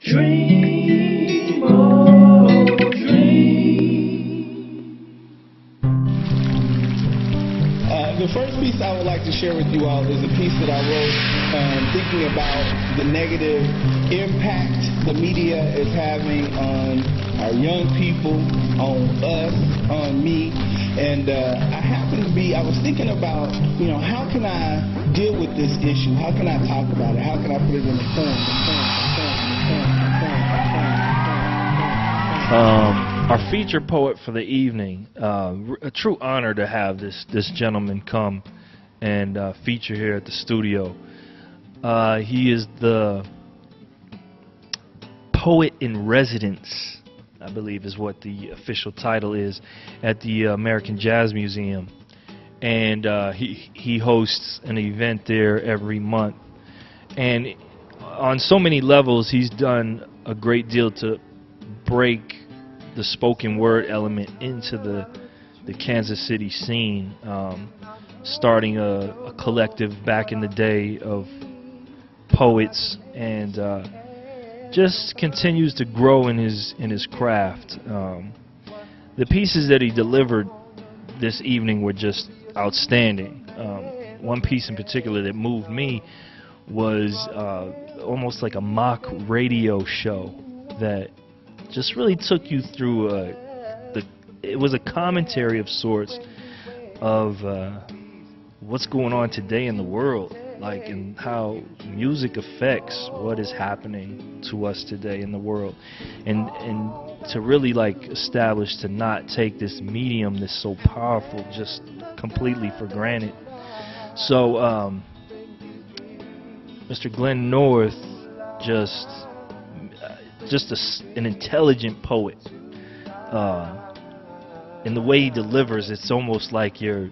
Dream, oh, dream. The first piece I would like to share with you all is a piece that I wrote thinking about the negative impact the media is having on our young people, on us, on me. And I was thinking about, how can I deal with this issue? How can I talk about it? How can I put it in the form? Our featured poet for the evening, a true honor to have this gentleman come and feature here at the studio. He is the poet in residence, I believe is what the official title is, at the American Jazz Museum. And he hosts an event there every month. And on so many levels, he's done a great deal to break the spoken word element into the Kansas City scene, starting a collective back in the day of poets, and just continues to grow in his craft. The pieces that he delivered this evening were just outstanding. One piece in particular that moved me was almost like a mock radio show that just really took you through it was a commentary of sorts of what's going on today in the world, like, and how music affects what is happening to us today in the world, and to really like establish to not take this medium that's so powerful just completely for granted. So Mr. Glenn North, just an intelligent poet. In the way he delivers, it's almost like you're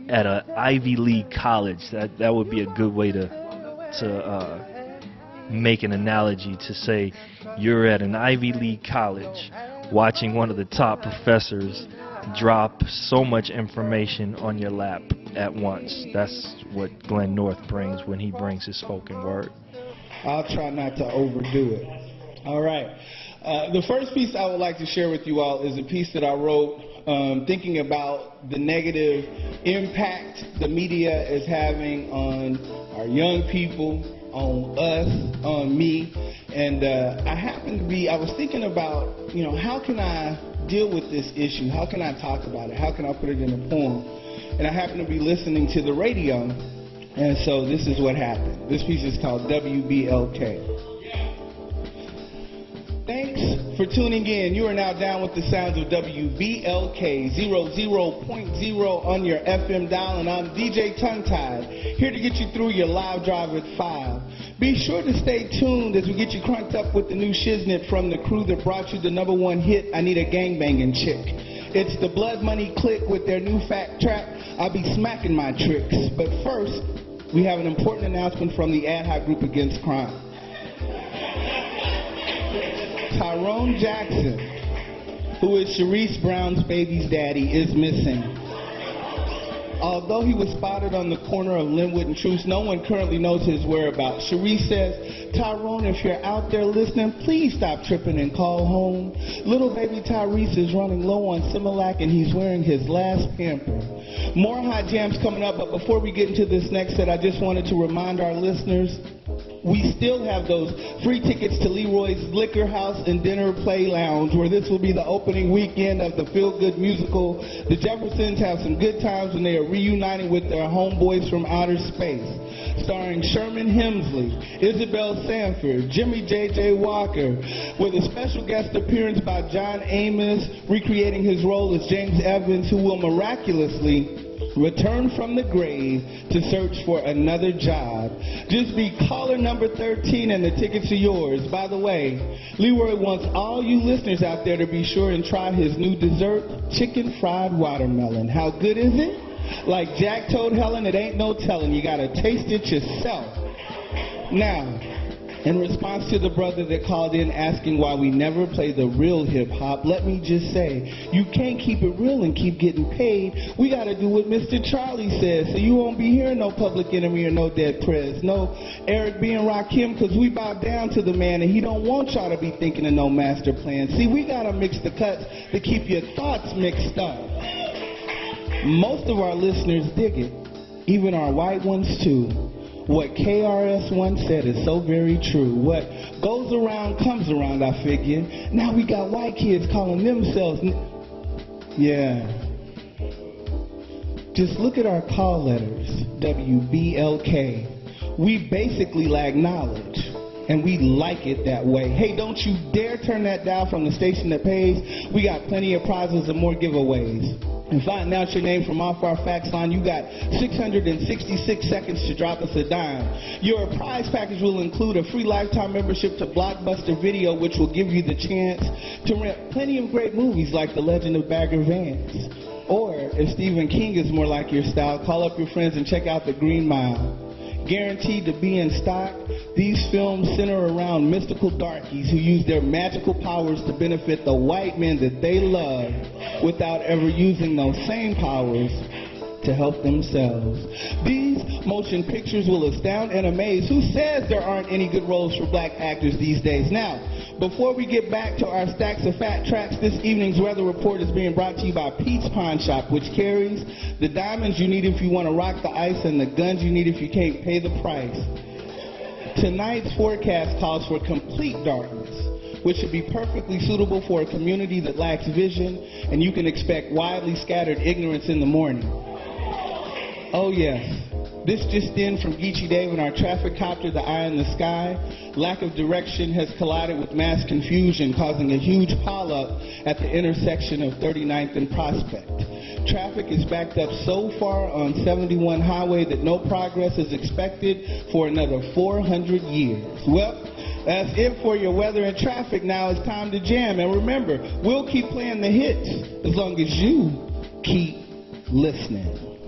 at an Ivy League college. That would be a good way to make an analogy, to say you're at an Ivy League college watching one of the top professors drop so much information on your lap at once. That's what Glenn North brings when he brings his spoken word. I'll try not to overdo it. All right. The first piece I would like to share with you all is a piece that I wrote thinking about the negative impact the media is having on our young people, on us, on me. And I was thinking about, how can I deal with this issue? How can I talk about it? How can I put it in a poem? And I happened to be listening to the radio, and so this is what happened. This piece is called WBLK. Thanks for tuning in. You are now down with the sounds of WBLK 00.0 on your FM dial, and I'm DJ Tongue Tied, here to get you through your live drive with 5. Be sure to stay tuned as we get you crunked up with the new shiznit from the crew that brought you the #1 hit, I Need a Gangbangin' Chick. It's the Blood Money Click with their new fat track, I'll Be Smacking My Tricks. But first, we have an important announcement from the Ad Hoc Group Against Crime. Tyrone Jackson, who is Sharice Brown's baby's daddy, is missing. Although he was spotted on the corner of Linwood and Truce, no one currently knows his whereabouts. Sharice says, Tyrone, if you're out there listening, please stop tripping and call home. Little baby Tyrese is running low on Similac and he's wearing his last pamper. More hot jams coming up, but before we get into this next set, I just wanted to remind our listeners, we still have those free tickets to Leroy's Liquor House and Dinner Play Lounge, where this will be the opening weekend of the feel-good musical. The Jeffersons have some good times when they are reuniting with their homeboys from outer space. Starring Sherman Hemsley, Isabel Sanford, Jimmy J.J. Walker, with a special guest appearance by John Amos, recreating his role as James Evans, who will miraculously return from the grave to search for another job. Just be caller number 13 and the tickets are yours. By the way, Leroy wants all you listeners out there to be sure and try his new dessert, chicken fried watermelon. How good is it? Like Jack told Helen, it ain't no telling. You gotta taste it yourself. Now, In response to the brother that called in asking why we never play the real hip-hop, let me just say, you can't keep it real and keep getting paid. We gotta do what Mr. Charlie says, so you won't be hearing no Public Enemy or no Dead Prez, no Eric B. and Rakim, cause we bow down to the man and he don't want y'all to be thinking of no master plan. See, we gotta mix the cuts to keep your thoughts mixed up. Most of our listeners dig it, even our white ones too. What KRS once said is so very true. What goes around comes around, I figure. Now we got white kids calling themselves... Yeah. Just look at our call letters, WBLK. We basically lack knowledge, and we like it that way. Hey, don't you dare turn that dial from the station that pays. We got plenty of prizes and more giveaways. And find out your name from off our fax line. You got 666 seconds to drop us a dime. Your prize package will include a free lifetime membership to Blockbuster Video, which will give you the chance to rent plenty of great movies like The Legend of Bagger Vance. Or, if Stephen King is more like your style, call up your friends and check out The Green Mile. Guaranteed to be in stock, these films center around mystical darkies who use their magical powers to benefit the white men that they love without ever using those same powers to help themselves. These motion pictures will astound and amaze. Who says there aren't any good roles for black actors these days? Now, before we get back to our stacks of fat tracks, this evening's weather report is being brought to you by Pete's Pawn Shop, which carries the diamonds you need if you want to rock the ice and the guns you need if you can't pay the price. Tonight's forecast calls for complete darkness, which should be perfectly suitable for a community that lacks vision, and you can expect widely scattered ignorance in the morning. Oh yes, this just in from Geechee Dave and our traffic copter, the Eye in the Sky. Lack of direction has collided with mass confusion, causing a huge pileup at the intersection of 39th and Prospect. Traffic is backed up so far on 71 Highway that no progress is expected for another 400 years. Well, that's it for your weather and traffic. Now it's time to jam. And remember, we'll keep playing the hits as long as you keep listening.